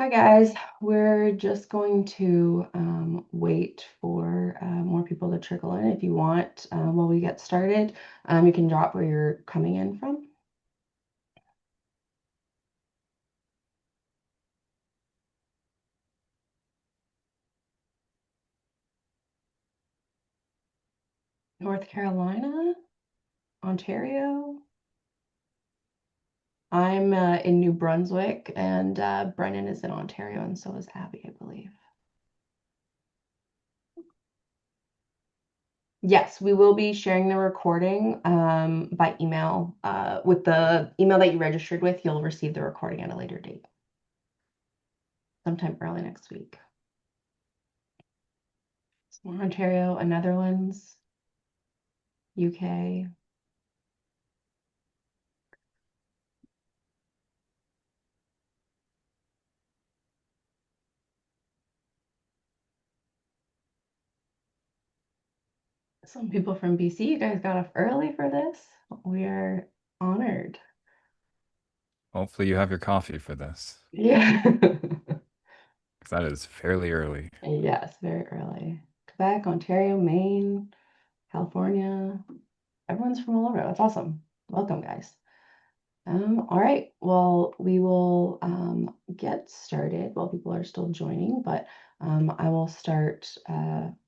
Hi guys, we're just going to wait for more people to trickle in. If you want, while we get started, you can drop where you're coming in from. North Carolina, Ontario. I'm in New Brunswick, and Brennan is in Ontario, and so is Abby, I believe. Yes, we will be sharing the recording by email. With the email that you registered with, you'll receive the recording at a later date, sometime early next week. More Ontario, Netherlands, UK. Some people from BC, you guys got up early for this. We are honored. Hopefully you have your coffee for this, Yeah. 'cause that is fairly early. Yes, very early. Quebec, Ontario, Maine, California. Everyone's from all over. That's awesome. Welcome, guys. All right. Well, we will get started while people are still joining, but I will start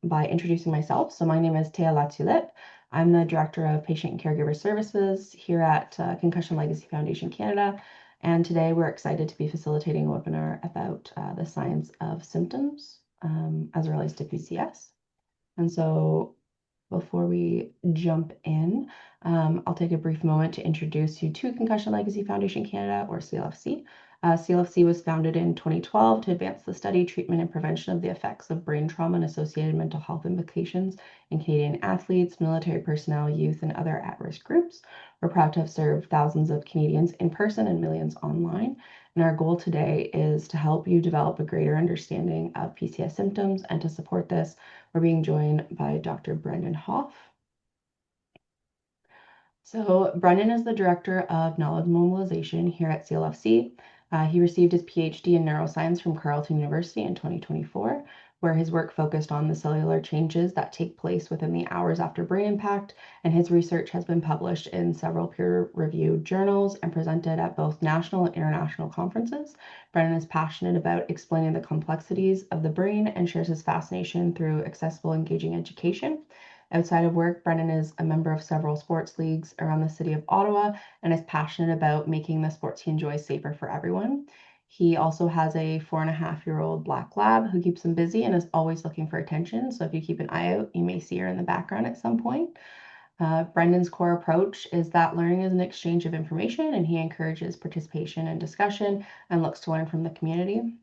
by introducing myself. So my name is Thea Latulip. I'm the Director of Patient and Caregiver Services here at Concussion Legacy Foundation Canada. And today we're excited to be facilitating a webinar about the science of symptoms as it relates to PCS. And so before we jump in, I'll take a brief moment to introduce you to Concussion Legacy Foundation Canada, or CLFC. CLFC was founded in 2012 to advance the study, treatment, and prevention of the effects of brain trauma and associated mental health implications in Canadian athletes, military personnel, youth, and other at-risk groups. We're proud to have served thousands of Canadians in person and millions online. And our goal today is to help you develop a greater understanding of PCS symptoms. And to support this, we're being joined by Dr. Brendan Hoffe. So Brendan is the Director of Knowledge Mobilization here at CLFC. He received his PhD in neuroscience from Carleton University in 2024, where his work focused on the cellular changes that take place within the hours after brain impact, and his research has been published in several peer-reviewed journals and presented at both national and international conferences. Brendan is passionate about explaining the complexities of the brain and shares his fascination through accessible, engaging education. Outside of work, Brennan is a member of several sports leagues around the city of Ottawa and is passionate about making the sports he enjoys safer for everyone. He also has a 4.5-year-old black lab who keeps him busy and is always looking for attention. So if you keep an eye out, you may see her in the background at some point. Brendan's core approach is that learning is an exchange of information, and he encourages participation and discussion and looks to learn from the community.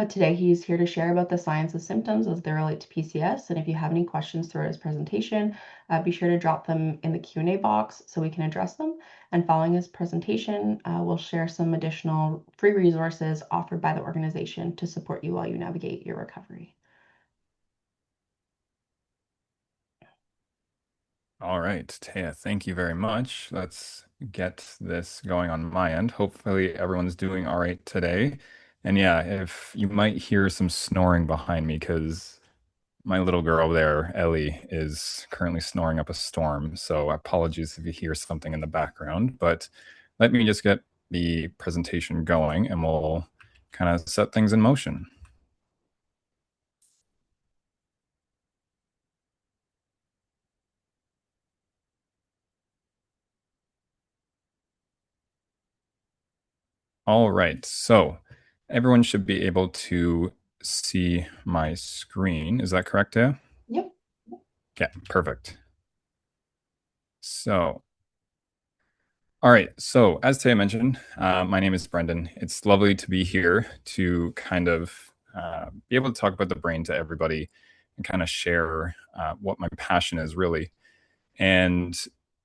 Today, he's here to share about the science of symptoms as they relate to PCS. And if you have any questions throughout his presentation, be sure to drop them in the Q&A box so we can address them. And following his presentation, we'll share some additional free resources offered by the organization to support you while you navigate your recovery. All right, Taya, thank you very much. Let's get this going on my end. Hopefully everyone's doing all right today. And yeah, if you might hear some snoring behind me, because my little girl there, Ellie, is currently snoring up a storm. So apologies if you hear something in the background, but let me just get the presentation going and we'll kind of set things in motion. All right, so everyone should be able to see my screen. Is that correct, Taya? Yep. Okay, perfect. So, all right. So, as Taya mentioned, my name is Brendan. It's lovely to be here to kind of be able to talk about the brain to everybody and kind of share what my passion is really. And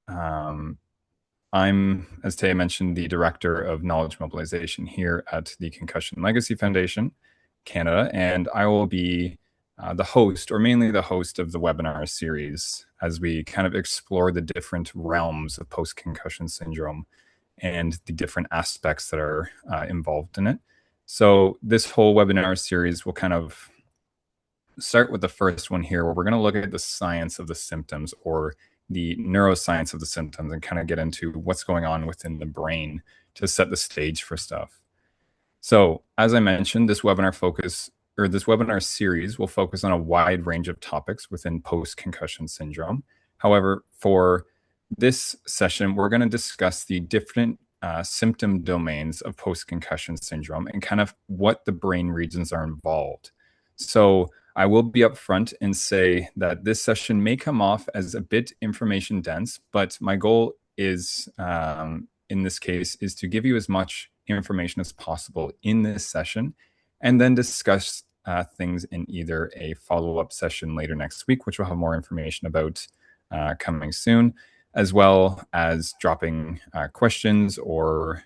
um, I'm, as Taya mentioned, the director of knowledge mobilization here at the Concussion Legacy Foundation Canada, and I will be the host, or mainly the host, of the webinar series as we kind of explore the different realms of post concussion syndrome and the different aspects that are involved in it. So this whole webinar series will kind of start with the first one here, where we're going to look at the science of the symptoms, or the neuroscience of the symptoms, and kind of get into what's going on within the brain to set the stage for stuff. So, as I mentioned, this webinar series will focus on a wide range of topics within post-concussion syndrome. However, for this session, we're going to discuss the different symptom domains of post-concussion syndrome and kind of what the brain regions are involved. So, I will be upfront and say that this session may come off as a bit information dense, but my goal is, in this case, is to give you as much information as possible in this session, and then discuss things in either a follow-up session later next week, which will have more information about coming soon, as well as dropping questions or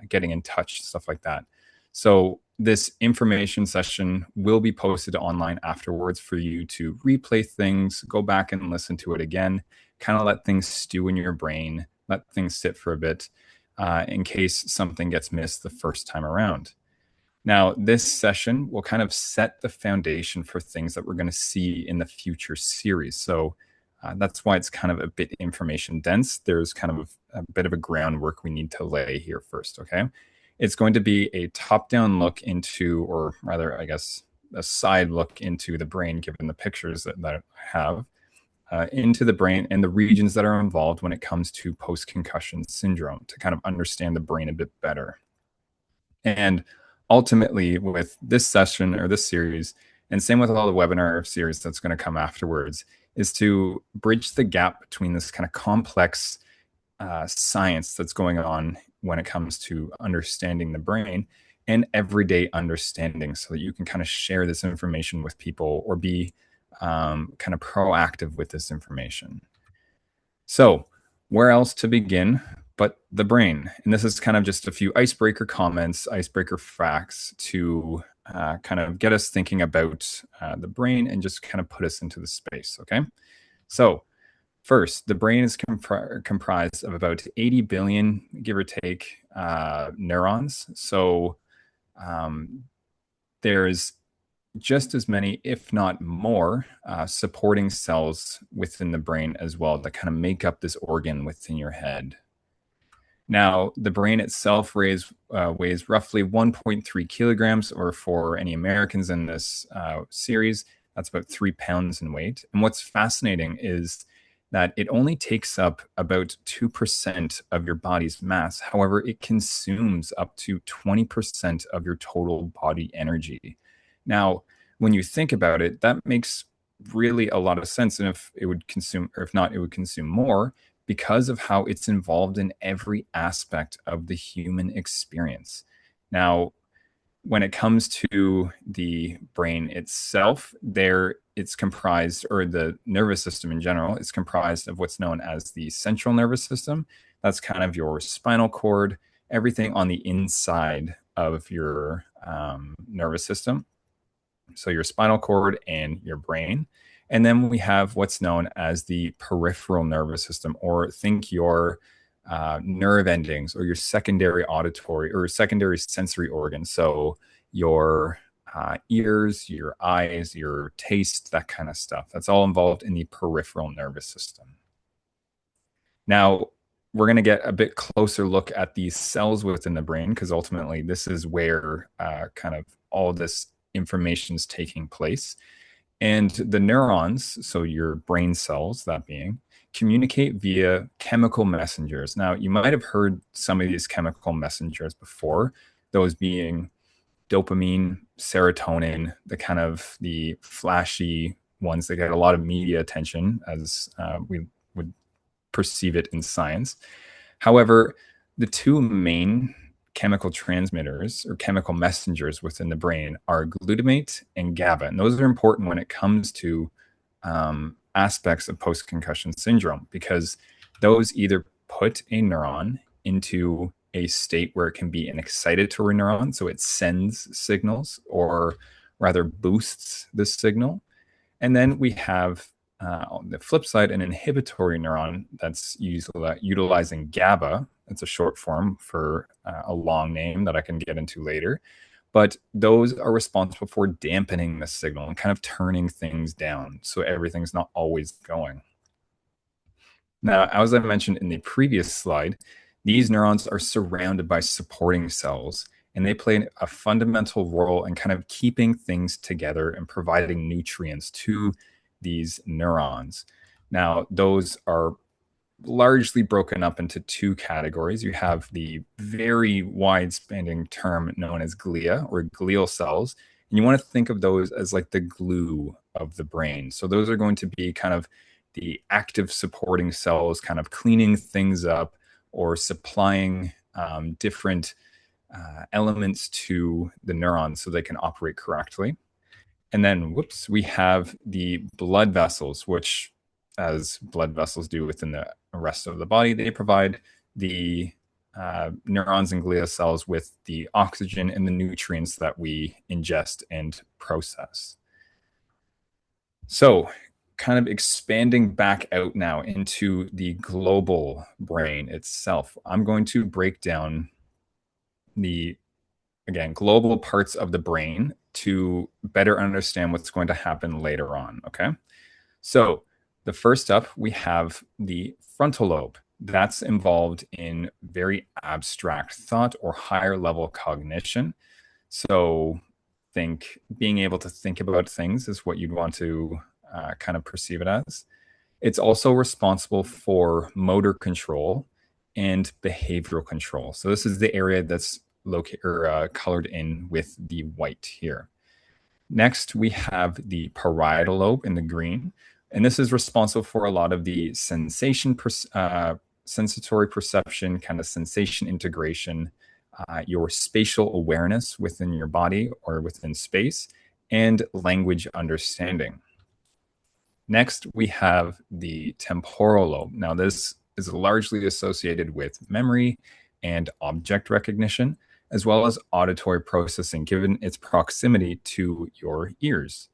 getting in touch, stuff like that. So this information session will be posted online afterwards for you to replay things, go back and listen to it again, kind of let things stew in your brain, let things sit for a bit, in case something gets missed the first time around. Now, this session will kind of set the foundation for things that we're going to see in the future series. So that's why it's kind of a bit information dense. There's kind of a bit of a groundwork we need to lay here first, okay? It's going to be a top-down look into, or rather, I guess, a side look into the brain, given the pictures that I have, into the brain and the regions that are involved when it comes to post-concussion syndrome, to kind of understand the brain a bit better. And ultimately, with this session or this series, and same with all the webinar series that's going to come afterwards, is to bridge the gap between this kind of complex science that's going on when it comes to understanding the brain and everyday understanding, so that you can kind of share this information with people or be kind of proactive with this information. So, where else to begin but the brain? And this is kind of just a few icebreaker comments, icebreaker facts to kind of get us thinking about the brain and just kind of put us into the space, okay? So, first, the brain is comprised of about 80 billion, give or take, neurons. So, there's just as many, if not more, supporting cells within the brain as well that kind of make up this organ within your head. Now, the brain itself weighs roughly 1.3 kilograms, or for any Americans in this series, that's about 3 pounds in weight. And what's fascinating is that it only takes up about 2% of your body's mass. However, it consumes up to 20% of your total body energy. Now, when you think about it, that makes really a lot of sense. And if it would consume, or if not, it would consume more, because of how it's involved in every aspect of the human experience. Now, when it comes to the brain itself, it's comprised, or the nervous system in general, it's comprised of what's known as the central nervous system. That's kind of your spinal cord, everything on the inside of your nervous system. So your spinal cord and your brain. And then we have what's known as the peripheral nervous system, or think your nerve endings, or your secondary auditory or secondary sensory organs. So your ears, your eyes, your taste, that kind of stuff. That's all involved in the peripheral nervous system. Now, we're going to get a bit closer look at these cells within the brain, because ultimately this is where kind of all this information is taking place. And the neurons, so your brain cells, that being, communicate via chemical messengers. Now, you might have heard some of these chemical messengers before, those being dopamine, serotonin, the kind of the flashy ones that get a lot of media attention, as we would perceive it in science. However, the two main chemical transmitters or chemical messengers within the brain are glutamate and GABA. And those are important when it comes to aspects of post-concussion syndrome, because those either put a neuron into a state where it can be an excitatory neuron, so it sends signals, or rather boosts the signal. And then we have, on the flip side, an inhibitory neuron that's utilizing GABA, It's a short form for a long name that I can get into later. But those are responsible for dampening the signal and kind of turning things down so everything's not always going. Now, as I mentioned in the previous slide, these neurons are surrounded by supporting cells, and they play a fundamental role in kind of keeping things together and providing nutrients to these neurons. Now, those are largely broken up into two categories. You have the very wide spanning term known as glia or glial cells. And you want to think of those as like the glue of the brain. So those are going to be kind of the active supporting cells, kind of cleaning things up or supplying different elements to the neurons so they can operate correctly. And then, we have the blood vessels, which, as blood vessels do within the rest of the body, they provide the neurons and glial cells with the oxygen and the nutrients that we ingest and process. So, kind of expanding back out now into the global brain itself, I'm going to break down the, again, global parts of the brain to better understand what's going to happen later on. Okay. So the first up, we have the frontal lobe. That's involved in very abstract thought or higher level cognition. So think being able to think about things is what you'd want to kind of perceive it as. It's also responsible for motor control and behavioral control. So this is the area that's located or colored in with the white here. Next, we have the parietal lobe in the green, and this is responsible for a lot of the sensatory perception, kind of sensation integration, your spatial awareness within your body or within space, and language understanding. Next, we have the temporal lobe. Now, this is largely associated with memory and object recognition, as well as auditory processing, given its proximity to your ears.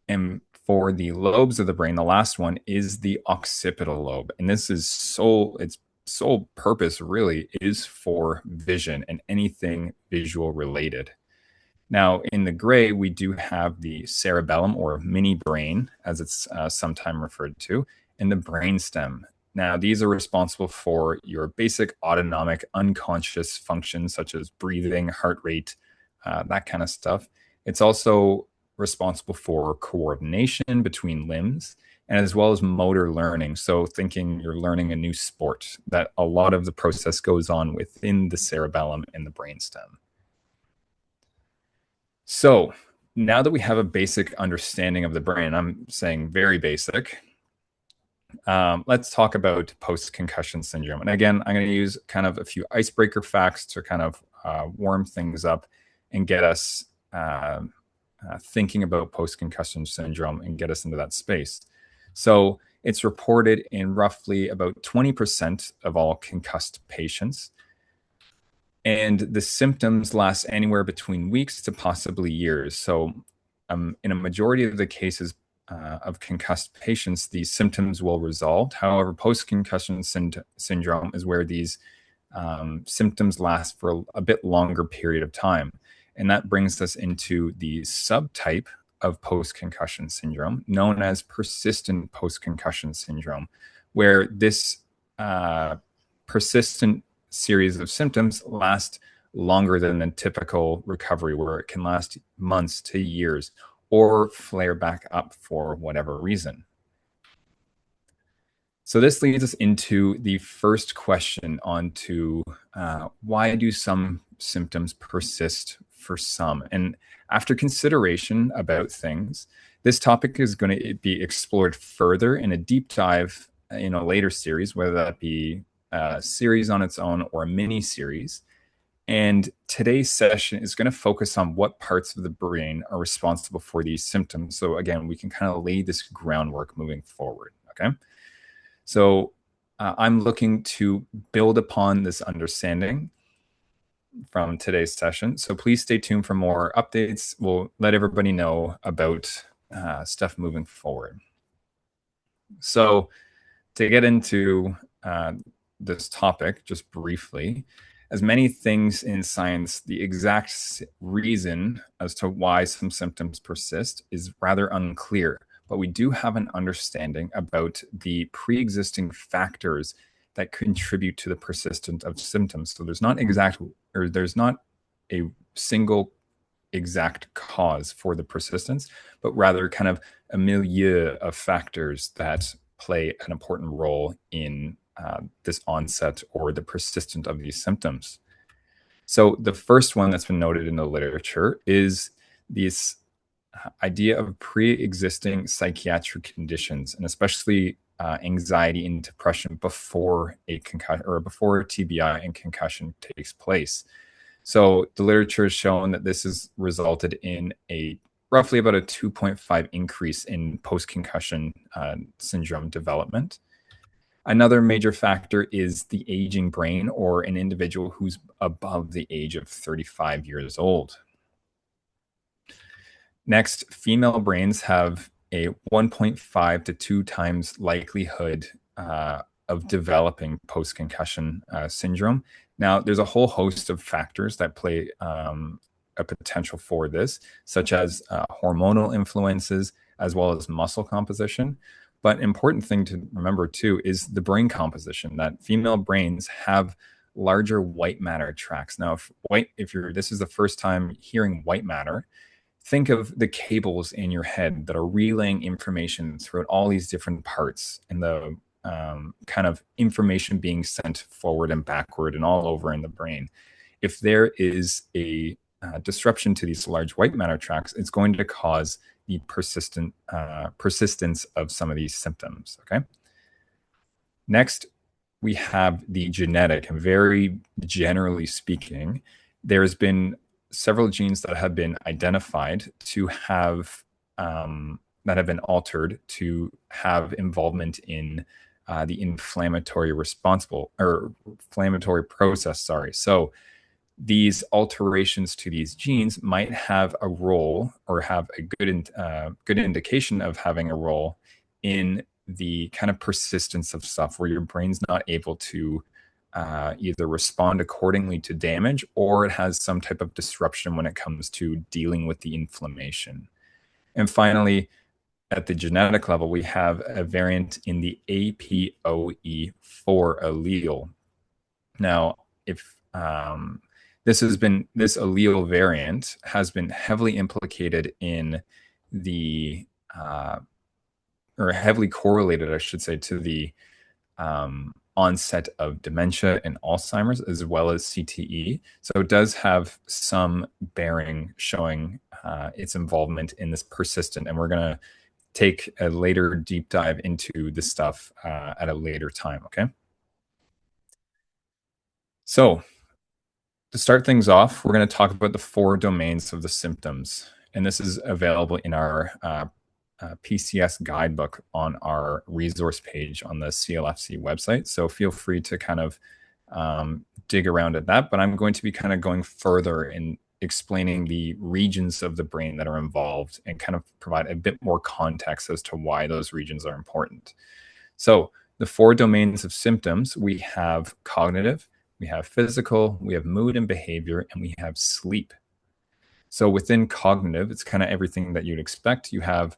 And for the lobes of the brain, the last one is the occipital lobe. And this is its sole purpose really is for vision and anything visual related. Now, in the gray, we do have the cerebellum or mini brain, as it's sometimes referred to, and the brainstem. Now, these are responsible for your basic autonomic unconscious functions such as breathing, heart rate, that kind of stuff. It's also responsible for coordination between limbs and as well as motor learning. So thinking you're learning a new sport, that a lot of the process goes on within the cerebellum and the brainstem. So now that we have a basic understanding of the brain, I'm saying very basic, let's talk about post-concussion syndrome. And again, I'm going to use kind of a few icebreaker facts to kind of warm things up and get us thinking about post-concussion syndrome and get us into that space. So it's reported in roughly about 20% of all concussed patients. And the symptoms last anywhere between weeks to possibly years. So in a majority of the cases of concussed patients, these symptoms will resolve. However, post-concussion syndrome is where these symptoms last for a bit longer period of time. And that brings us into the subtype of post-concussion syndrome known as persistent post-concussion syndrome, where this persistent series of symptoms last longer than the typical recovery, where it can last months to years or flare back up for whatever reason. So this leads us into the first question onto why do some symptoms persist for some? And after consideration about things, this topic is going to be explored further in a deep dive in a later series, whether that be a series on its own or a mini series. And today's session is going to focus on what parts of the brain are responsible for these symptoms. So again, we can kind of lay this groundwork moving forward. Okay. So I'm looking to build upon this understanding from today's session. So please stay tuned for more updates. We'll let everybody know about stuff moving forward. So to get into this topic just briefly. As many things in science, the exact reason as to why some symptoms persist is rather unclear, but we do have an understanding about the pre-existing factors that contribute to the persistence of symptoms. So there's not a single exact cause for the persistence, but rather kind of a milieu of factors that play an important role in this onset or the persistence of these symptoms. So the first one that's been noted in the literature is this idea of pre-existing psychiatric conditions, and especially anxiety and depression before a concussion or before TBI and concussion takes place. So the literature has shown that this has resulted in a roughly about a 2.5 increase in post-concussion syndrome development. Another major factor is the aging brain or an individual who's above the age of 35 years old. Next, female brains have a 1.5 to 2 times likelihood of developing post-concussion syndrome. Now, there's a whole host of factors that play a potential for this, such as hormonal influences, as well as muscle composition. But important thing to remember too is the brain composition, that female brains have larger white matter tracts. Now, if this is the first time hearing white matter, think of the cables in your head that are relaying information throughout all these different parts and the kind of information being sent forward and backward and all over in the brain. If there is a disruption to these large white matter tracts, it's going to cause the persistence of some of these symptoms. Okay. Next, we have the genetic, and very generally speaking, there's been several genes that have been identified to have that have been altered to have involvement in the inflammatory process. Sorry. So these alterations to these genes might have a role or have a good indication of having a role in the kind of persistence of stuff where your brain's not able to either respond accordingly to damage, or it has some type of disruption when it comes to dealing with the inflammation. And finally, at the genetic level, we have a variant in the APOE4 allele. Now, if this allele variant has been heavily implicated in the or heavily correlated, I should say, to the onset of dementia and Alzheimer's, as well as CTE. So it does have some bearing showing its involvement in this persistent. And we're going to take a later deep dive into this stuff at a later time, okay? So to start things off, we're going to talk about the 4 domains of the symptoms. And this is available in our PCS guidebook on our resource page on the CLFC website. So feel free to kind of dig around at that. But I'm going to be kind of going further in explaining the regions of the brain that are involved and kind of provide a bit more context as to why those regions are important. So the 4 domains of symptoms, we have cognitive, we have physical, we have mood and behavior, and we have sleep. So within cognitive, it's kind of everything that you'd expect. You have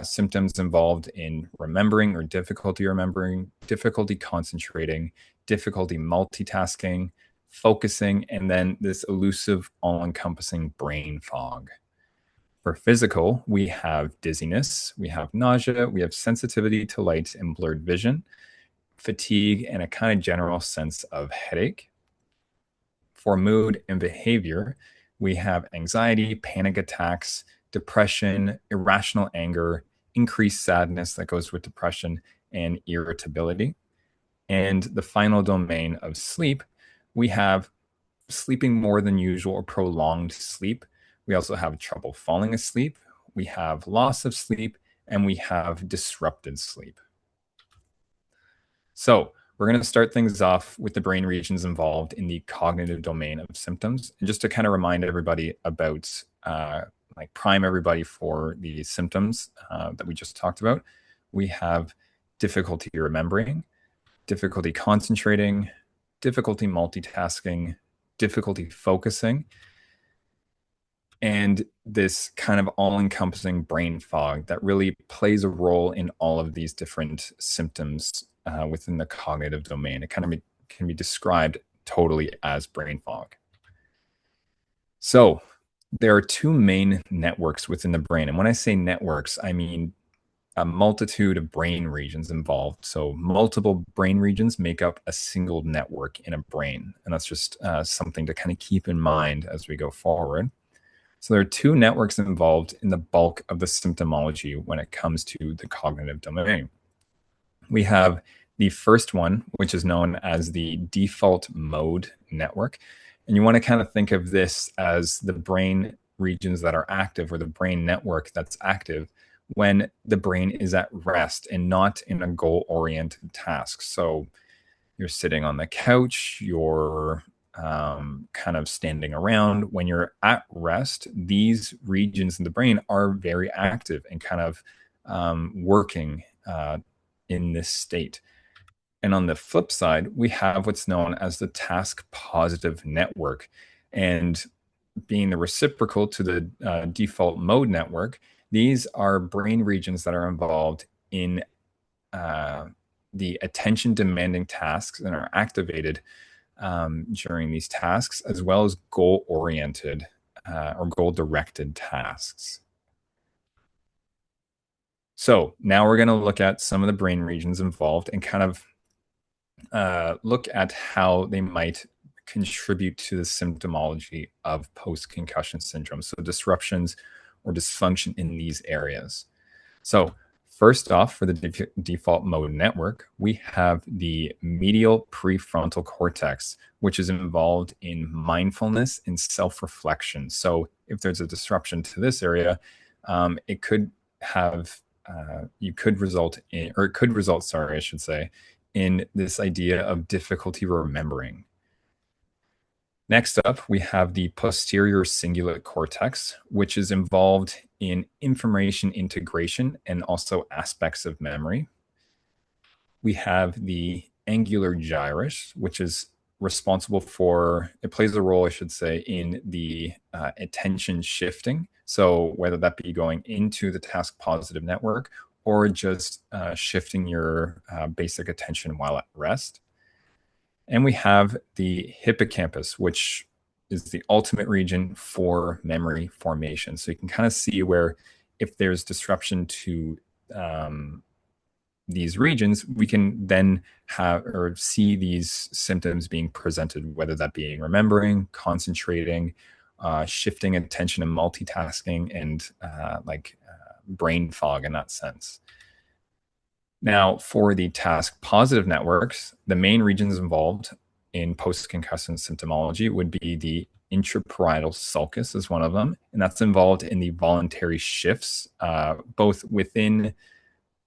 symptoms involved in remembering or difficulty remembering, difficulty concentrating, difficulty multitasking, focusing, and then this elusive, all-encompassing brain fog. For physical, we have dizziness, we have nausea, we have sensitivity to light and blurred vision, fatigue, and a kind of general sense of headache. For mood and behavior, we have anxiety, panic attacks, depression, irrational anger, increased sadness that goes with depression, and irritability. And the final domain of sleep, we have sleeping more than usual or prolonged sleep. We also have trouble falling asleep. We have loss of sleep, and we have disrupted sleep. So we're going to start things off with the brain regions involved in the cognitive domain of symptoms. And just to kind of remind everybody about, prime everybody for the symptoms that we just talked about, we have difficulty remembering, difficulty concentrating, difficulty multitasking, difficulty focusing, and this kind of all-encompassing brain fog that really plays a role in all of these different symptoms within the cognitive domain. It kind of can be described totally as brain fog. So there are two main networks within the brain. And when I say networks, I mean a multitude of brain regions involved. So multiple brain regions make up a single network in a brain. And that's just something to kind of keep in mind as we go forward. So there are two networks involved in the bulk of the symptomology when it comes to the cognitive domain. We have the first one, which is known as the default mode network. And you want to kind of think of this as the brain regions that are active, or the brain network that's active when the brain is at rest and not in a goal-oriented task. So you're sitting on the couch, you're kind of standing around. When you're at rest, these regions in the brain are very active and kind of working in this state. And on the flip side, we have what's known as the task positive network. And being the reciprocal to the default mode network, these are brain regions that are involved in the attention demanding tasks and are activated during these tasks, as well as goal oriented or goal directed tasks. So now we're going to look at some of the brain regions involved and kind of look at how they might contribute to the symptomology of post-concussion syndrome. So disruptions or dysfunction in these areas. So first off, for the default mode network, we have the medial prefrontal cortex, which is involved in mindfulness and self-reflection. So if there's a disruption to this area, it could have, it could result, sorry, I should say, in this idea of difficulty remembering. Next up, we have the posterior cingulate cortex, which is involved in information integration and also aspects of memory. We have the angular gyrus, which is responsible for, it plays a role, I should say, in the attention shifting. So whether that be going into the task positive network or just shifting your basic attention while at rest. And we have the hippocampus, which is the ultimate region for memory formation. So you can kind of see where if there's disruption to these regions, we can then have or see these symptoms being presented, whether that being remembering, concentrating, shifting attention and multitasking, and brain fog in that sense. Now, for the task positive networks, the main regions involved in post-concussion symptomology would be the intraparietal sulcus is one of them, and that's involved in the voluntary shifts, both within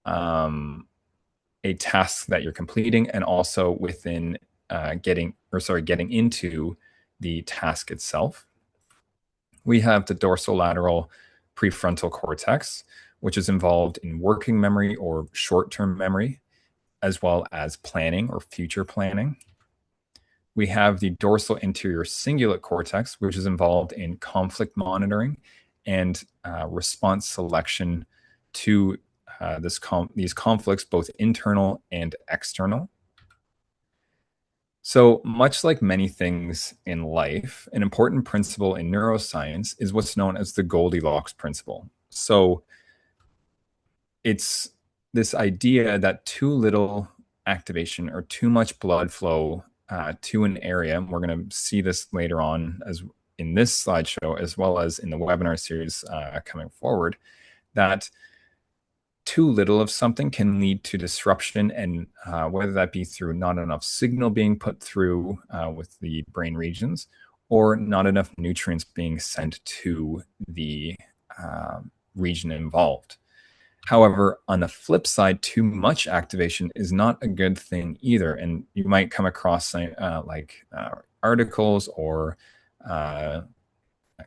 a task that you're completing and also within getting into the task itself. We have the dorsolateral prefrontal cortex, which is involved in working memory or short-term memory, as well as planning or future planning. We have the dorsal anterior cingulate cortex, which is involved in conflict monitoring and response selection to these conflicts, both internal and external. So much like many things in life, an important principle in neuroscience is what's known as the Goldilocks principle. So it's this idea that too little activation or too much blood flow to an area, and we're going to see this later on as in this slideshow, as well as in the webinar series coming forward, that too little of something can lead to disruption, and whether that be through not enough signal being put through with the brain regions, or not enough nutrients being sent to the region involved. However, on the flip side, too much activation is not a good thing either. And you might come across articles or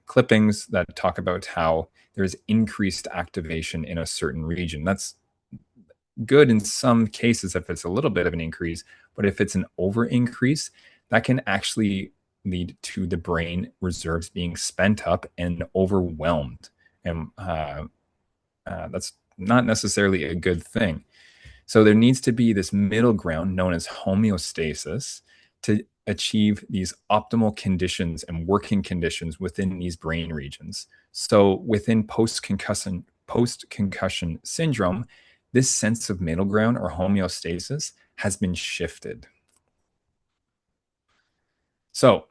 clippings that talk about how there's increased activation in a certain region. That's good in some cases if it's a little bit of an increase, but if it's an over increase, that can actually lead to the brain reserves being spent up and overwhelmed. And that's not necessarily a good thing. So there needs to be this middle ground known as homeostasis to achieve these optimal conditions and working conditions within these brain regions. So within post-concussion syndrome, this sense of middle ground or homeostasis has been shifted. So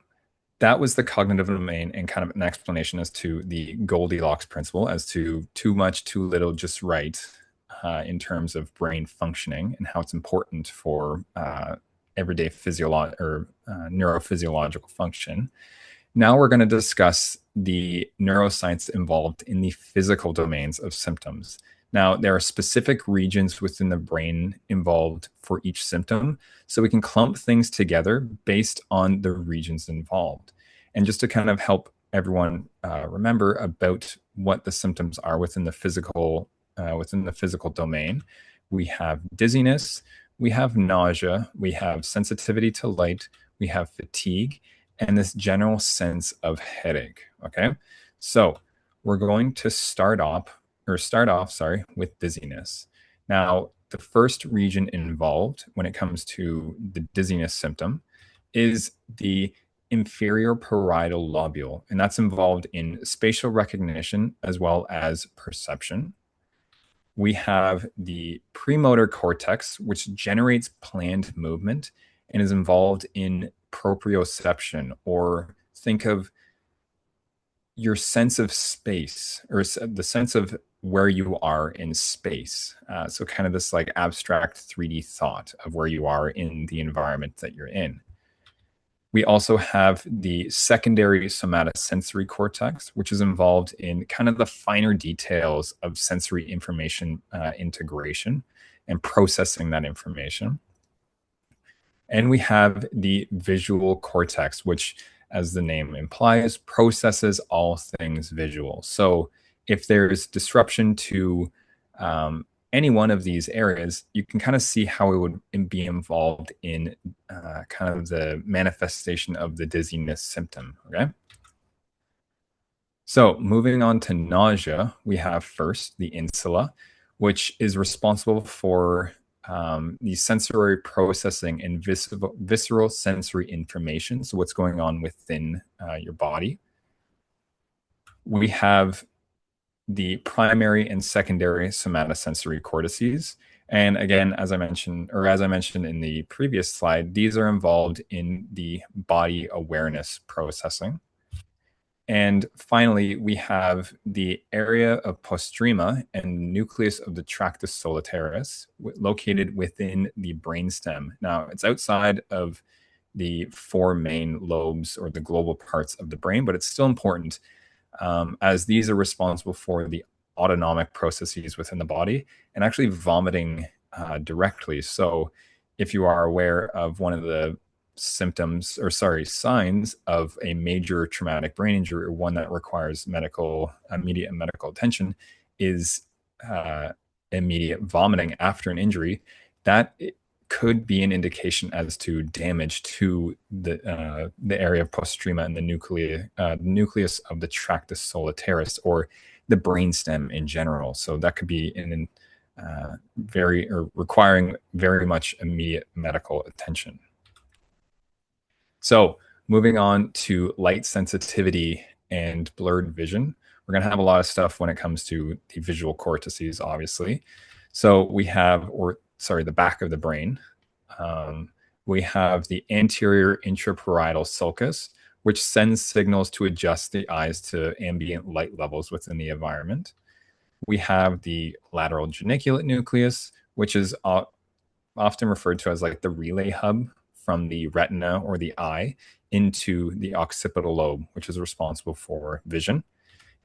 that was the cognitive domain and kind of an explanation as to the Goldilocks principle, as to too much, too little, just right, in terms of brain functioning and how it's important for everyday neurophysiological function. Now we're going to discuss the neuroscience involved in the physical domains of symptoms. Now, there are specific regions within the brain involved for each symptom, so we can clump things together based on the regions involved. And just to kind of help everyone remember about what the symptoms are within the physical domain, we have dizziness, we have nausea, we have sensitivity to light, we have fatigue, and this general sense of headache. Okay, so we're going to start off, with dizziness. Now, the first region involved when it comes to the dizziness symptom is the inferior parietal lobule, and that's involved in spatial recognition as well as perception. We have the premotor cortex, which generates planned movement and is involved in proprioception, or think of your sense of space, or the sense of where you are in space. So kind of this like abstract 3D thought of where you are in the environment that you're in. We also have the secondary somatosensory cortex, which is involved in kind of the finer details of sensory information integration and processing that information. And we have the visual cortex, which, as the name implies, processes all things visual. So if there's disruption to any one of these areas, you can kind of see how it would be involved in kind of the manifestation of the dizziness symptom. Okay. So moving on to nausea, we have first the insula, which is responsible for the sensory processing and visceral sensory information. So what's going on within your body. We have the primary and secondary somatosensory cortices. And again, as I mentioned in the previous slide, these are involved in the body awareness processing. And finally, we have the area of postrema and nucleus of the tractus solitarius located within the brainstem. Now, it's outside of the four main lobes or the global parts of the brain, but it's still important as these are responsible for the autonomic processes within the body and actually vomiting directly. So if you are aware of one of the signs of a major traumatic brain injury, or one that requires immediate medical attention, is immediate vomiting after an injury, that could be an indication as to damage to the area of postrema and the nucleus of the tractus solitarius, or the brainstem in general. So that could be requiring very much immediate medical attention. So moving on to light sensitivity and blurred vision, we're going to have a lot of stuff when it comes to the visual cortices, obviously. So we have, the back of the brain. We have the anterior intraparietal sulcus, which sends signals to adjust the eyes to ambient light levels within the environment. We have the lateral geniculate nucleus, which is often referred to as like the relay hub from the retina or the eye into the occipital lobe, which is responsible for vision.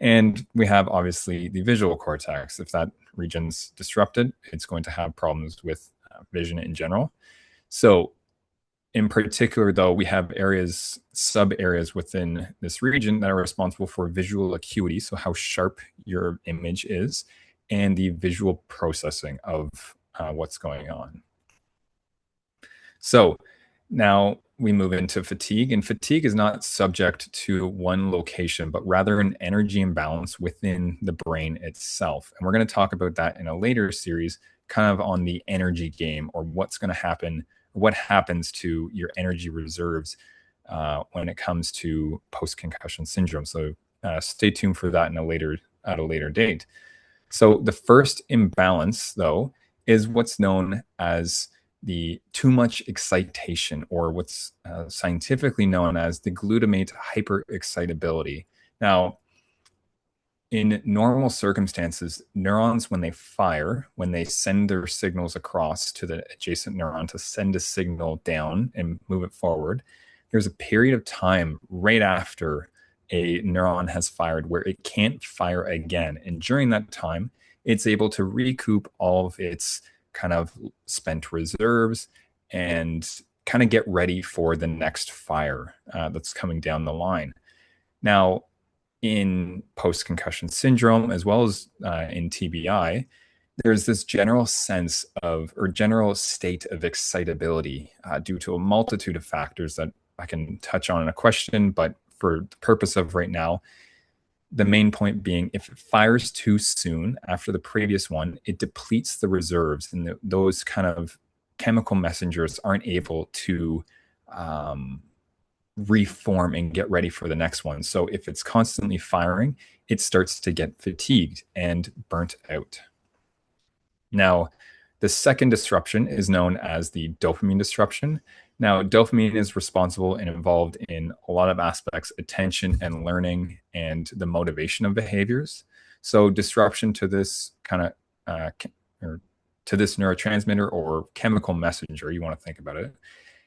And we have obviously the visual cortex. If that region's disrupted, it's going to have problems with vision in general. So in particular, though, we have sub-areas within this region that are responsible for visual acuity, so how sharp your image is, and the visual processing of what's going on. So now we move into fatigue, and fatigue is not subject to one location, but rather an energy imbalance within the brain itself. And we're going to talk about that in a later series, kind of on the energy game, or what's going to happen, what happens to your energy reserves when it comes to post-concussion syndrome. So stay tuned for that at a later date. So the first imbalance, though, is what's known as the too much excitation, or what's scientifically known as the glutamate hyperexcitability. Now, in normal circumstances, neurons, when they fire, when they send their signals across to the adjacent neuron to send a signal down and move it forward, there's a period of time right after a neuron has fired where it can't fire again. And during that time, it's able to recoup all of its kind of spent reserves and kind of get ready for the next fire that's coming down the line. Now, in post-concussion syndrome, as well as in TBI, there's this general sense of, or general state of excitability due to a multitude of factors that I can touch on in a question, but for the purpose of right now, the main point being, if it fires too soon after the previous one, it depletes the reserves, and those kind of chemical messengers aren't able to reform and get ready for the next one. So if it's constantly firing, it starts to get fatigued and burnt out. Now, the second disruption is known as the dopamine disruption. Now, dopamine is responsible and involved in a lot of aspects, attention and learning, and the motivation of behaviors. So disruption to this kind of or to this neurotransmitter or chemical messenger, you want to think about it,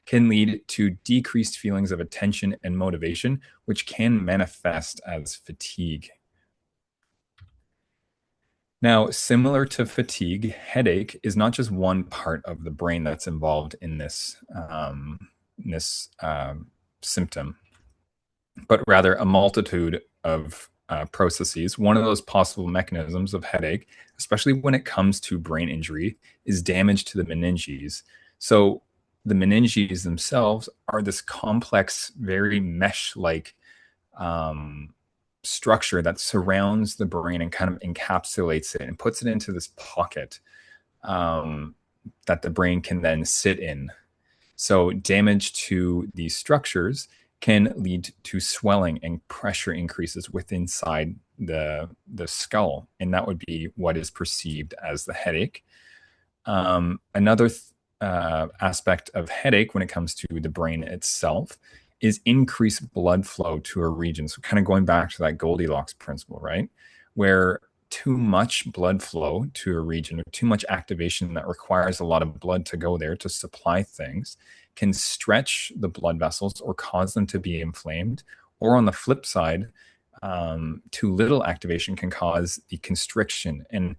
can lead to decreased feelings of attention and motivation, which can manifest as fatigue. Now, similar to fatigue, headache is not just one part of the brain that's involved in this symptom, but rather a multitude of processes. One of those possible mechanisms of headache, especially when it comes to brain injury, is damage to the meninges. So the meninges themselves are this complex, very mesh-like structure that surrounds the brain and kind of encapsulates it and puts it into this pocket that the brain can then sit in. So damage to these structures can lead to swelling and pressure increases within inside the skull, and that would be what is perceived as the headache. Another aspect of headache when it comes to the brain itself is increased blood flow to a region. So kind of going back to that Goldilocks principle, right? Where too much blood flow to a region, or too much activation that requires a lot of blood to go there to supply things, can stretch the blood vessels or cause them to be inflamed. Or on the flip side, too little activation can cause the constriction. And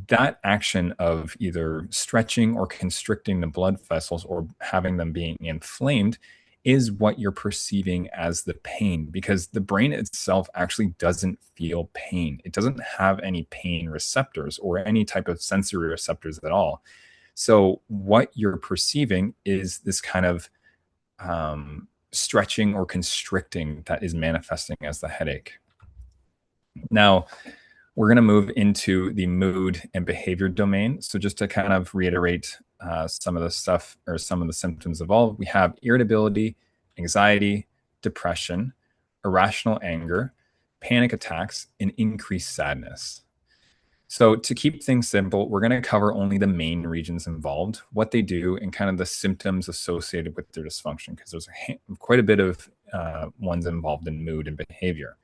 that action of either stretching or constricting the blood vessels or having them being inflamed is what you're perceiving as the pain, because the brain itself actually doesn't feel pain. It doesn't have any pain receptors or any type of sensory receptors at all. So what you're perceiving is this kind of stretching or constricting that is manifesting as the headache. Now, we're going to move into the mood and behavior domain. So just to kind of reiterate some of the stuff or some of the symptoms involved, we have irritability, anxiety, depression, irrational anger, panic attacks, and increased sadness. So to keep things simple, we're going to cover only the main regions involved, what they do, and kind of the symptoms associated with their dysfunction, because there's quite a bit of ones involved in mood and behavior.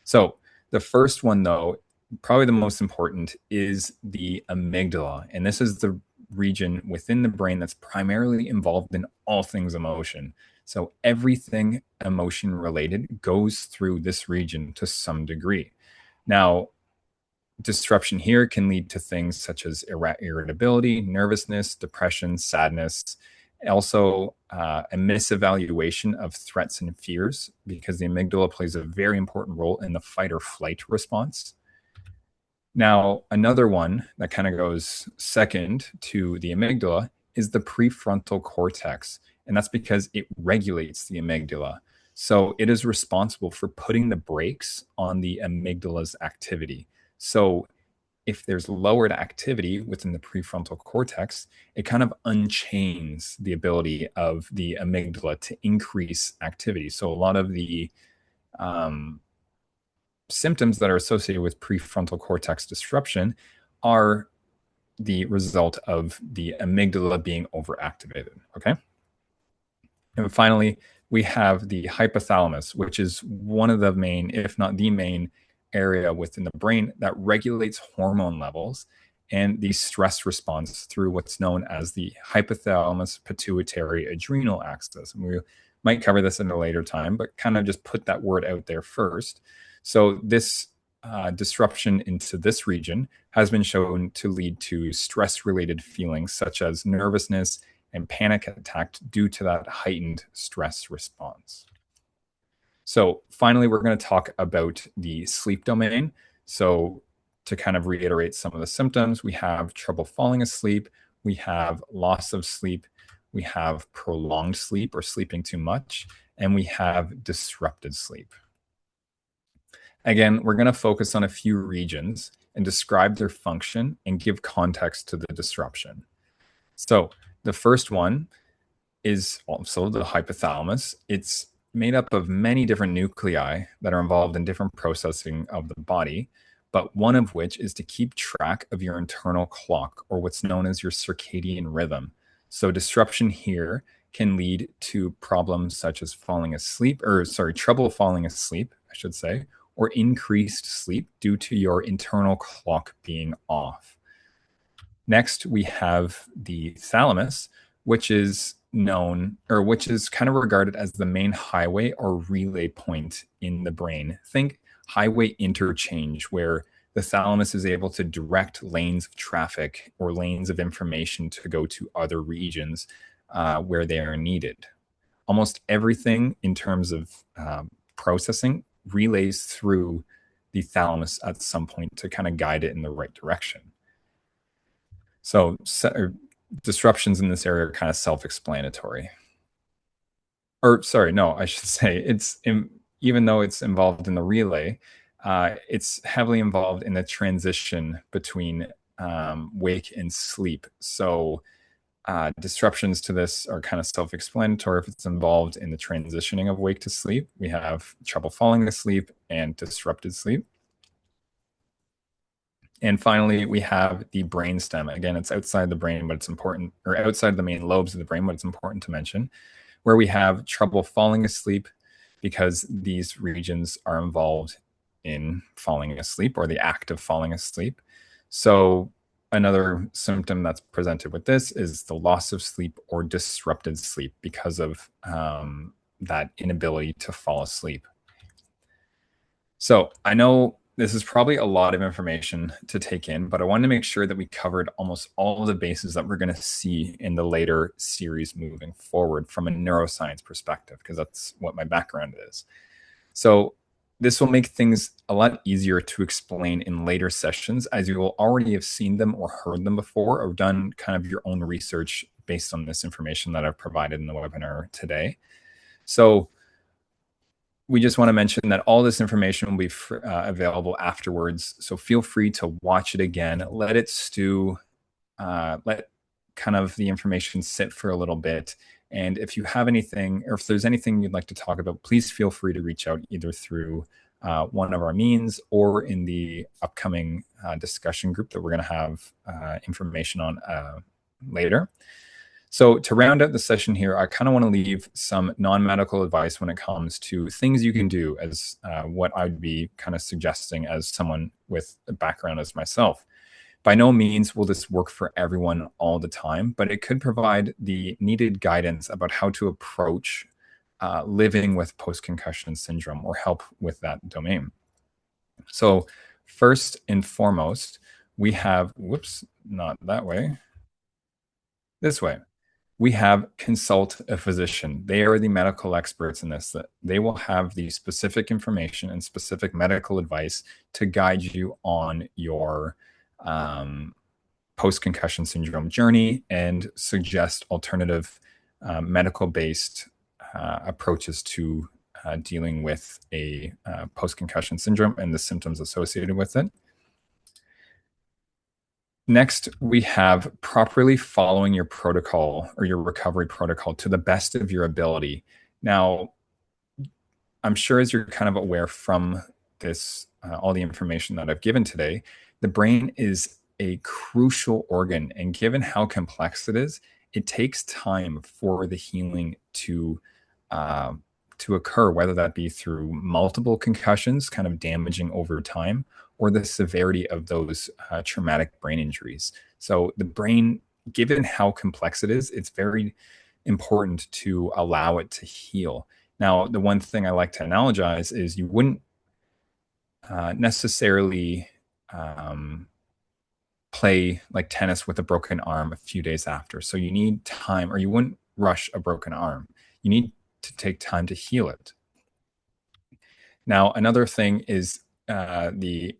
So the first one, though, probably the most important, is the amygdala. And this is the region within the brain that's primarily involved in all things emotion. So everything emotion related goes through this region to some degree. Now, disruption here can lead to things such as irritability, nervousness, depression, sadness, also a misevaluation of threats and fears, because the amygdala plays a very important role in the fight or flight response. Now, another one that kind of goes second to the amygdala is the prefrontal cortex. And that's because it regulates the amygdala. So it is responsible for putting the brakes on the amygdala's activity. So if there's lowered activity within the prefrontal cortex, it kind of unchains the ability of the amygdala to increase activity. So a lot of the um, symptoms that are associated with prefrontal cortex disruption are the result of the amygdala being overactivated. Okay. And finally, we have the hypothalamus, which is one of the main, if not the main, area within the brain that regulates hormone levels and the stress response through what's known as the hypothalamus pituitary adrenal axis. And we might cover this in a later time, but kind of just put that word out there first. So this disruption into this region has been shown to lead to stress-related feelings such as nervousness and panic attack due to that heightened stress response. So finally, we're going to talk about the sleep domain. So to kind of reiterate some of the symptoms, we have trouble falling asleep, we have loss of sleep, we have prolonged sleep or sleeping too much, and we have disrupted sleep. Again, we're going to focus on a few regions and describe their function and give context to the disruption. So the first one is also the hypothalamus. It's made up of many different nuclei that are involved in different processing of the body, but one of which is to keep track of your internal clock, or what's known as your circadian rhythm. So disruption here can lead to problems such as trouble falling asleep, I should say, or increased sleep due to your internal clock being off. Next, we have the thalamus, which is kind of regarded as the main highway or relay point in the brain. Think highway interchange, where the thalamus is able to direct lanes of traffic or lanes of information to go to other regions where they are needed. Almost everything in terms of processing relays through the thalamus at some point to kind of guide it in the right direction. So disruptions in this area are kind of self-explanatory. Or sorry, no, I should say even though it's involved in the relay, it's heavily involved in the transition between wake and sleep. So disruptions to this are kind of self-explanatory. If it's involved in the transitioning of wake to sleep, we have trouble falling asleep and disrupted sleep. And finally, we have the brainstem. Again, it's outside the brain, but it's important, or outside the main lobes of the brain, but it's important to mention, where we have trouble falling asleep because these regions are involved in falling asleep or the act of falling asleep. So another symptom that's presented with this is the loss of sleep or disrupted sleep because of that inability to fall asleep. So I know this is probably a lot of information to take in, but I wanted to make sure that we covered almost all of the bases that we're going to see in the later series moving forward from a neuroscience perspective, because that's what my background is. So this will make things a lot easier to explain in later sessions, as you will already have seen them or heard them before, or done kind of your own research based on this information that I've provided in the webinar today. So we just want to mention that all this information will be available afterwards. So feel free to watch it again, let it stew, let kind of the information sit for a little bit. And if you have anything, or if there's anything you'd like to talk about, please feel free to reach out either through one of our means or in the upcoming discussion group that we're going to have information on later. So to round out the session here, I kind of want to leave some non-medical advice when it comes to things you can do, as what I'd be kind of suggesting as someone with a background as myself. By no means will this work for everyone all the time, but it could provide the needed guidance about how to approach living with post-concussion syndrome or help with that domain. So first and foremost, we have, whoops, not that way, this way. we have consult a physician. They are the medical experts in this. That they will have the specific information and specific medical advice to guide you on your post-concussion syndrome journey and suggest alternative medical-based approaches to dealing with a post-concussion syndrome and the symptoms associated with it. Next, we have properly following your protocol or your recovery protocol to the best of your ability. Now, I'm sure as you're kind of aware from this, all the information that I've given today, the brain is a crucial organ. And given how complex it is, it takes time for the healing to occur, whether that be through multiple concussions, kind of damaging over time, or the severity of those traumatic brain injuries. So the brain, given how complex it is, it's very important to allow it to heal. Now, the one thing I like to analogize is you wouldn't necessarily play like tennis with a broken arm a few days after. So you need time, or you wouldn't rush a broken arm. You need to take time to heal it. Now, another thing is the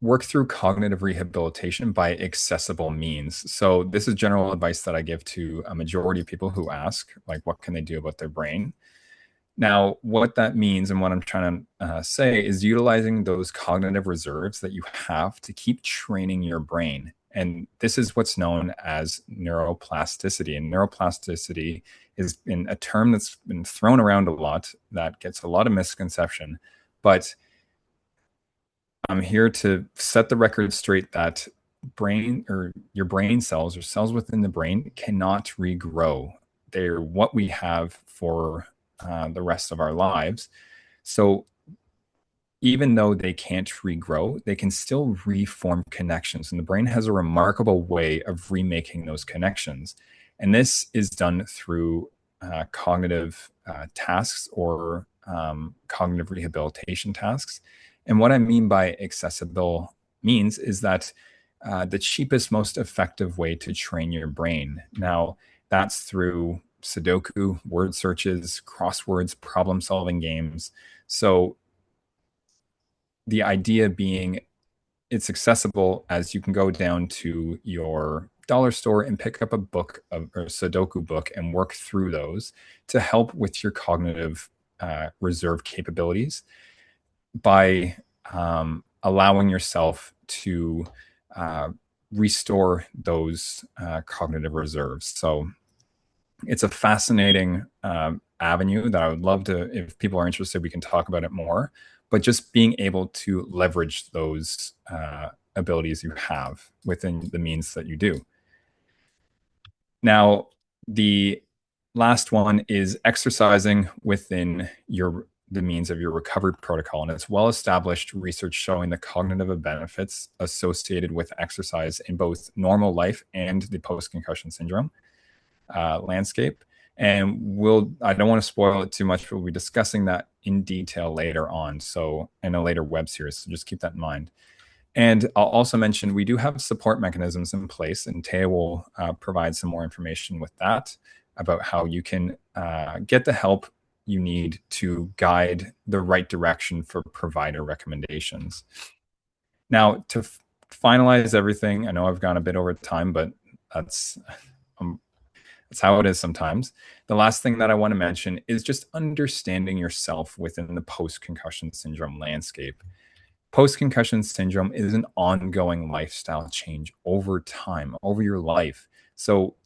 work through cognitive rehabilitation by accessible means. So this is general advice that I give to a majority of people who ask, like, what can they do about their brain? Now, what that means and what I'm trying to say is utilizing those cognitive reserves that you have to keep training your brain. And this is what's known as neuroplasticity. And neuroplasticity is a term that's been thrown around a lot that gets a lot of misconception. But I'm here to set the record straight that brain, or your brain cells, or cells within the brain, cannot regrow. They're what we have for the rest of our lives. So even though they can't regrow, they can still reform connections. And the brain has a remarkable way of remaking those connections. And this is done through cognitive tasks, or cognitive rehabilitation tasks. And what I mean by accessible means is that the cheapest, most effective way to train your brain. Now, that's through Sudoku, word searches, crosswords, problem solving games. So the idea being it's accessible as you can go down to your dollar store and pick up a book, or a Sudoku book, and work through those to help with your cognitive reserve capabilities by allowing yourself to restore those cognitive reserves. So it's a fascinating avenue that I would love to, if people are interested, we can talk about it more. But just being able to leverage those abilities you have within the means that you do. Now, the last one is exercising within the means of your recovery protocol. And it's well-established research showing the cognitive benefits associated with exercise in both normal life and the post-concussion syndrome landscape. And I don't want to spoil it too much, but we'll be discussing that in detail later on. So in a later web series, so just keep that in mind. And I'll also mention we do have support mechanisms in place, and Taya will provide some more information with that about how you can get the help you need to guide the right direction for provider recommendations. Now, to finalize everything, I know I've gone a bit over time, but that's how it is sometimes. The last thing that I want to mention is just understanding yourself within the post-concussion syndrome landscape. Post-concussion syndrome is an ongoing lifestyle change over time, over your life. So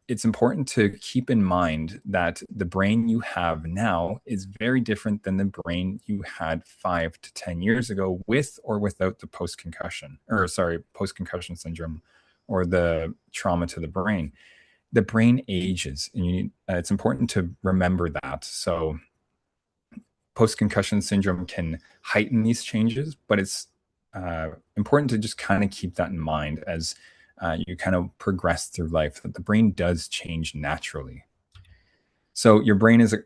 it's important to keep in mind that the brain you have now is very different than the brain you had 5 to 10 years ago, with or without the post-concussion syndrome, or the trauma to the brain. The brain ages, and it's important to remember that. So post-concussion syndrome can heighten these changes, but it's important to just kind of keep that in mind as you kind of progress through life, that the brain does change naturally. So your brain is a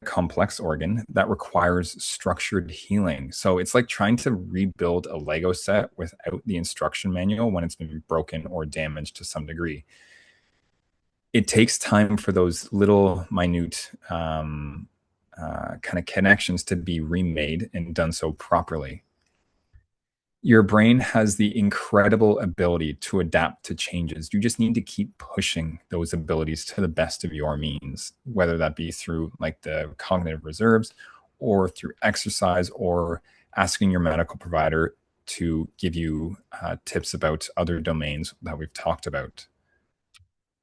complex organ that requires structured healing. So it's like trying to rebuild a Lego set without the instruction manual when it's been broken or damaged to some degree. it takes time for those little minute kind of connections to be remade and done so properly. Your brain has the incredible ability to adapt to changes. You just need to keep pushing those abilities to the best of your means, whether that be through like the cognitive reserves or through exercise or asking your medical provider to give you tips about other domains that we've talked about.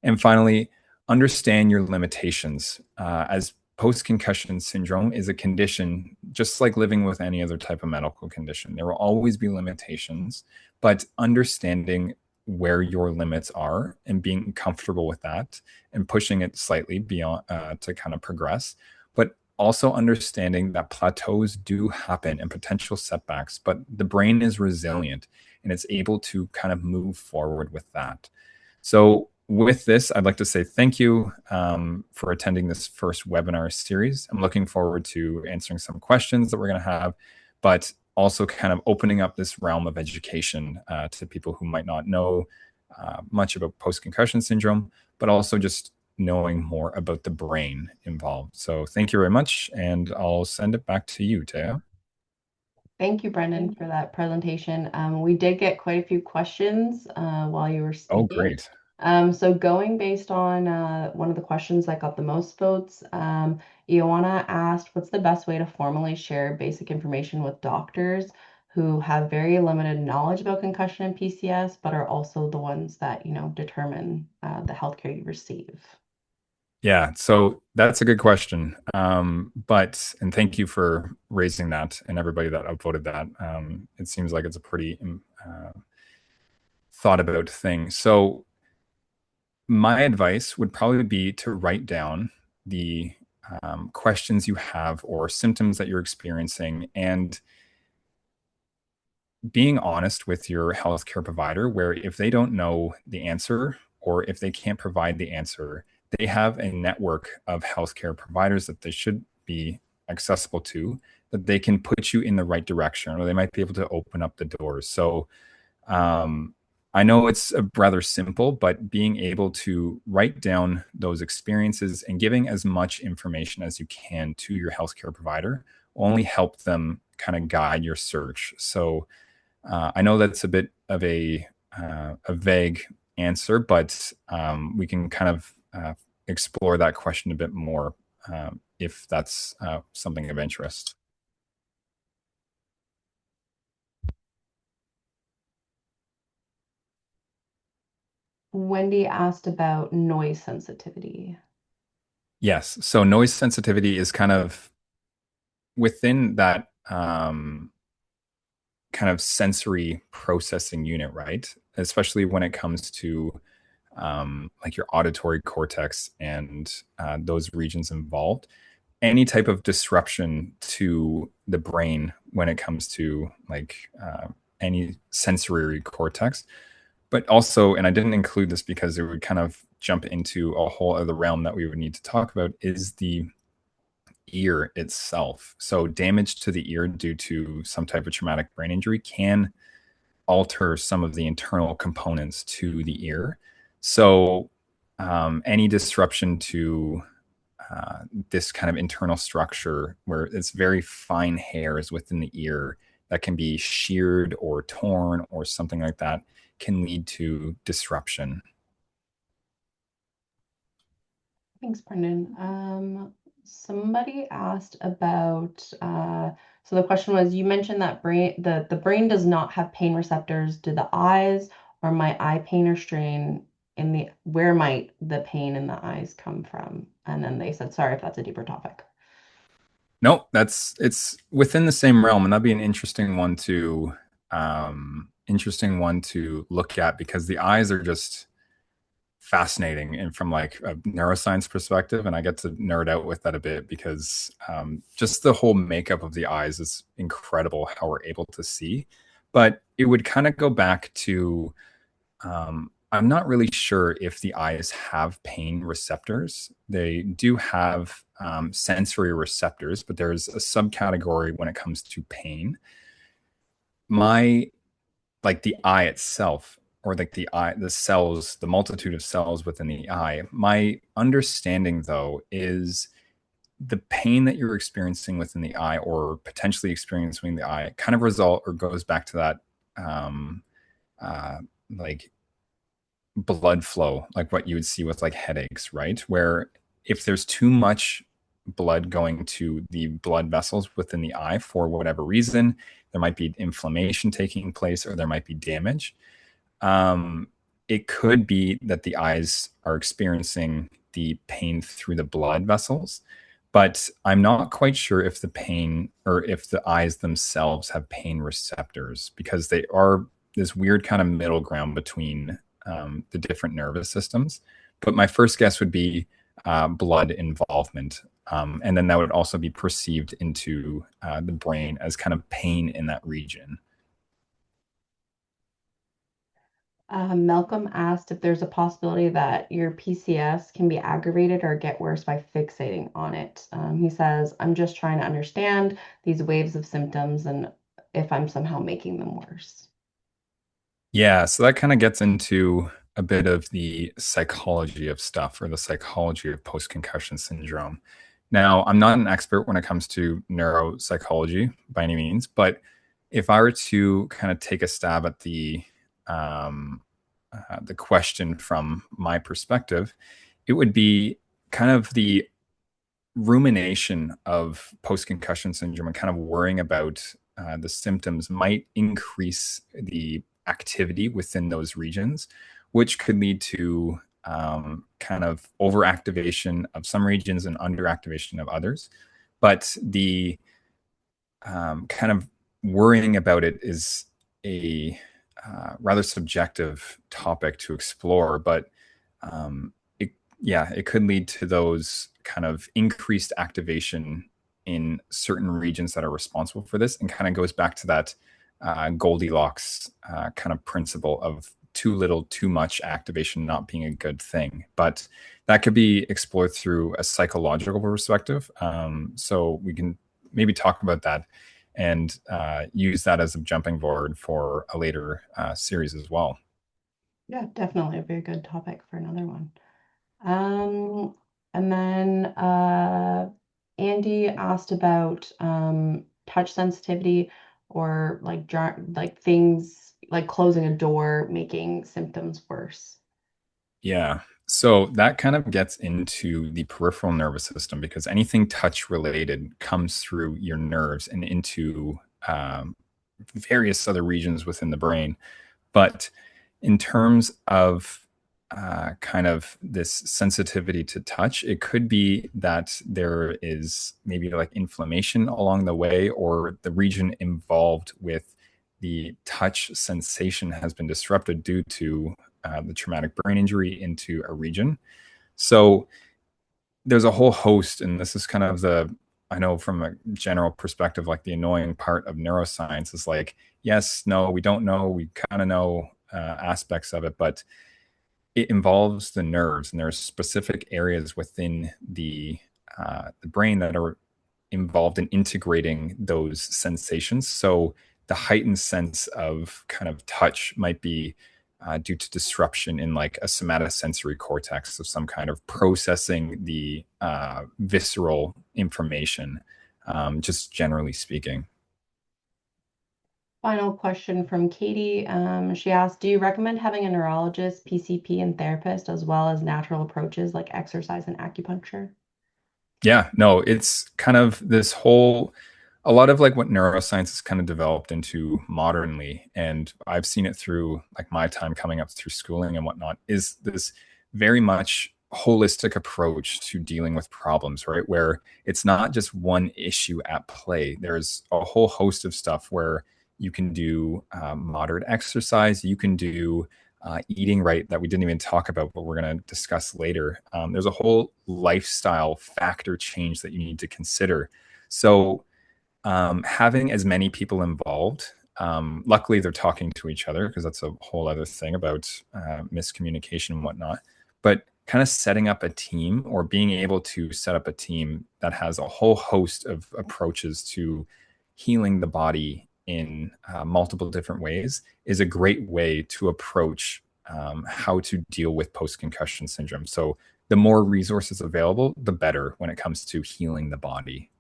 And finally, understand your limitations. As post-concussion syndrome is a condition just like living with any other type of medical condition. There will always be limitations, but understanding where your limits are and being comfortable with that and pushing it slightly beyond to kind of progress, but also understanding that plateaus do happen and potential setbacks, but the brain is resilient and it's able to kind of move forward with that. So with this, I'd like to say thank you for attending this first webinar series. I'm looking forward to answering some questions that we're going to have, but also kind of opening up this realm of education to people who might not know much about post-concussion syndrome, but also just knowing more about the brain involved. So thank you very much, and I'll send it back to you, Taya. Thank you, Brendan, for that presentation. We did get quite a few questions while you were Oh, speaking. great. So going based on one of the questions that got the most votes, Ioana asked, what's the best way to formally share basic information with doctors who have very limited knowledge about concussion and PCS, but are also the ones that, determine the healthcare you receive? Yeah, so that's a good question. And thank you for raising that and everybody that upvoted that. It seems like it's a pretty thought about thing. So, my advice would probably be to write down the questions you have or symptoms that you're experiencing and being honest with your healthcare provider, where if they don't know the answer or if they can't provide the answer, they have a network of healthcare providers that they should be accessible to, that they can put you in the right direction, or they might be able to open up the doors. So um, I know it's rather simple, but being able to write down those experiences and giving as much information as you can to your healthcare provider will only help them kind of guide your search. So I know that's a bit of a vague answer, but we can kind of explore that question a bit more if that's something of interest. Wendy asked about noise sensitivity. Yes. So noise sensitivity is kind of within that kind of sensory processing unit, right? Especially when it comes to like your auditory cortex and those regions involved. Any type of disruption to the brain when it comes to like any sensory cortex, but also, and I didn't include this because it would kind of jump into a whole other realm that we would need to talk about, is the ear itself. So damage to the ear due to some type of traumatic brain injury can alter some of the internal components to the ear. So any disruption to this kind of internal structure where it's very fine hairs within the ear that can be sheared or torn or something like that can lead to disruption. Thanks, Brendan. Somebody asked about, so the question was, you mentioned that the brain does not have pain receptors. Do the eyes or my eye pain or strain where might the pain in the eyes come from? And then they said, sorry if that's a deeper topic. No, it's within the same realm, and that'd be an interesting one to look at because the eyes are just fascinating and from like a neuroscience perspective, and I get to nerd out with that a bit because just the whole makeup of the eyes is incredible how we're able to see. But it would kind of go back to I'm not really sure if the eyes have pain receptors. They do have sensory receptors, but there's a subcategory when it comes to pain. My like the eye itself, or like the eye, the cells, the multitude of cells within the eye. My understanding, though, is the pain that you're experiencing within the eye or potentially experiencing in the eye kind of result or goes back to that um, uh, like blood flow, like what you would see with like headaches, right? Where if there's too much blood going to the blood vessels within the eye for whatever reason, there might be inflammation taking place or there might be damage. um, it could be that the eyes are experiencing the pain through the blood vessels, but I'm not quite sure if the pain or if the eyes themselves have pain receptors because they are this weird kind of middle ground between the different nervous systems. But my first guess would be blood involvement. And then that would also be perceived into the brain as kind of pain in that region. Malcolm asked if there's a possibility that your PCS can be aggravated or get worse by fixating on it. He says, I'm just trying to understand these waves of symptoms and if I'm somehow making them worse. Yeah, so that kind of gets into a bit of the psychology of stuff or the psychology of post concussion syndrome. Now, I'm not an expert when it comes to neuropsychology by any means, but if I were to kind of take a stab at the question from my perspective, it would be kind of the rumination of post concussion syndrome and kind of worrying about the symptoms might increase the activity within those regions, which could lead to kind of overactivation of some regions and underactivation of others. But the kind of worrying about it is a rather subjective topic to explore, but um, yeah, it could lead to those kind of increased activation in certain regions that are responsible for this, and kind of goes back to that Goldilocks kind of principle of too little, too much activation not being a good thing. But that could be explored through a psychological perspective. So we can maybe talk about that and use that as a jumping board for a later series as well. Yeah, definitely a very good topic for another one. Um, and then Andy asked about touch sensitivity or like like things like closing a door making symptoms worse. Yeah. So that kind of gets into the peripheral nervous system because anything touch related comes through your nerves and into various other regions within the brain. But in terms of kind of this sensitivity to touch, it could be that there is maybe like inflammation along the way, or the region involved with the touch sensation has been disrupted due to the traumatic brain injury into a region. So there's a whole host, and this is kind of the, I know from a general perspective, like the annoying part of neuroscience is like, yes, no, we don't know, we kind of know aspects of it, but it involves the nerves, and there's specific areas within the brain that are involved in integrating those sensations. So the heightened sense of kind of touch might be due to disruption in like a somatosensory cortex of some kind of processing the visceral information, just generally speaking. Final question from Katie. She asked, do you recommend having a neurologist, PCP, and therapist, as well as natural approaches like exercise and acupuncture? Yeah, no, it's kind of this whole, a lot of like what neuroscience has kind of developed into modernly, and I've seen it through like my time coming up through schooling and whatnot, is this very much holistic approach to dealing with problems, right? Where it's not just one issue at play. There's a whole host of stuff where you can do moderate exercise, you can do eating right that we didn't even talk about, but we're going to discuss later. There's a whole lifestyle factor change that you need to consider. So, having as many people involved, luckily they're talking to each other because that's a whole other thing about miscommunication and whatnot. But kind of setting up a team or being able to set up a team that has a whole host of approaches to healing the body in multiple different ways is a great way to approach how to deal with post-concussion syndrome. So the more resources available, the better when it comes to healing the body.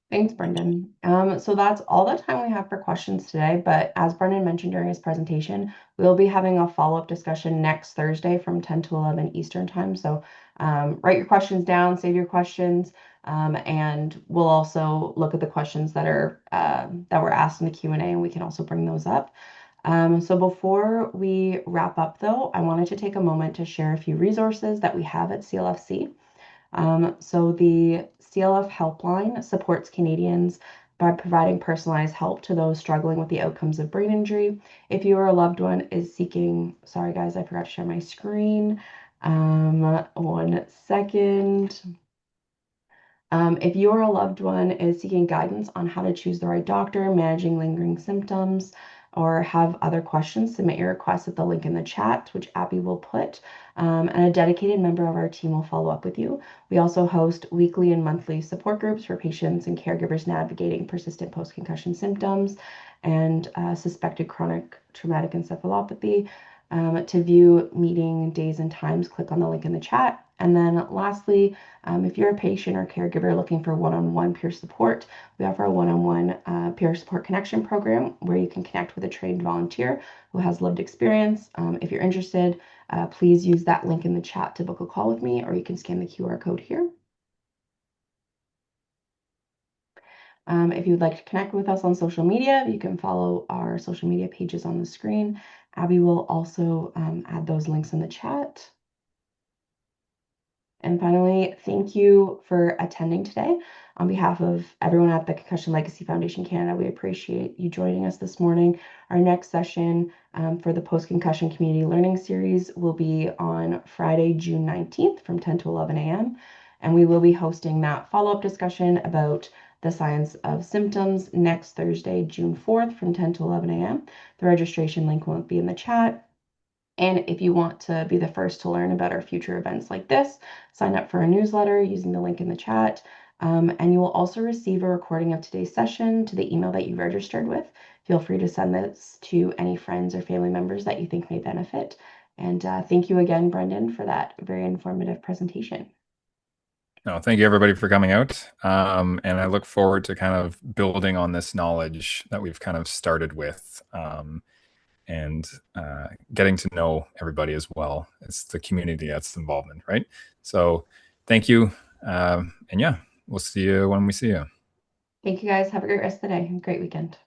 Thanks, Brendan. So that's all the time we have for questions today, but as Brendan mentioned during his presentation, we'll be having a follow-up discussion next Thursday from 10 to 11 Eastern time. So write your questions down, save your questions, and we'll also look at the questions that were asked in the Q&A, and we can also bring those up. So before we wrap up, though, I wanted to take a moment to share a few resources that we have at CLFC. So the CLF helpline supports Canadians by providing personalized help to those struggling with the outcomes of brain injury. If you or a loved one is seeking, sorry guys, I forgot to share my screen. 1 second. If you or a loved one is seeking guidance on how to choose the right doctor, managing lingering symptoms, or have other questions, submit your request at the link in the chat, which Abby will put, and a dedicated member of our team will follow up with you. We also host weekly and monthly support groups for patients and caregivers navigating persistent post-concussion symptoms and suspected chronic traumatic encephalopathy. To view meeting days and times, click on the link in the chat. And then lastly, if you're a patient or caregiver looking for one-on-one peer support, we offer a one-on-one peer support connection program where you can connect with a trained volunteer who has lived experience. If you're interested, please use that link in the chat to book a call with me, or you can scan the QR code here. If you'd like to connect with us on social media, you can follow our social media pages on the screen. Abby will also add those links in the chat. And finally, thank you for attending today. On behalf of everyone at the Concussion Legacy Foundation Canada, we appreciate you joining us this morning. Our next session for the Post-Concussion Community Learning Series will be on Friday, June 19th from 10 to 11 a.m. And we will be hosting that follow-up discussion about the science of symptoms next Thursday, June 4th from 10 to 11 a.m. The registration link will be in the chat. And if you want to be the first to learn about our future events like this, sign up for a newsletter using the link in the chat. And you will also receive a recording of today's session to the email that you registered with. Feel free to send this to any friends or family members that you think may benefit. And thank you again, Brendan, for that very informative presentation. No, thank you everybody for coming out. And I look forward to kind of building on this knowledge that we've kind of started with. And getting to know everybody as well. It's the community that's involved in, right? So thank you. And yeah, we'll see you when we see you. Thank you guys. Have a great rest of the day and great weekend.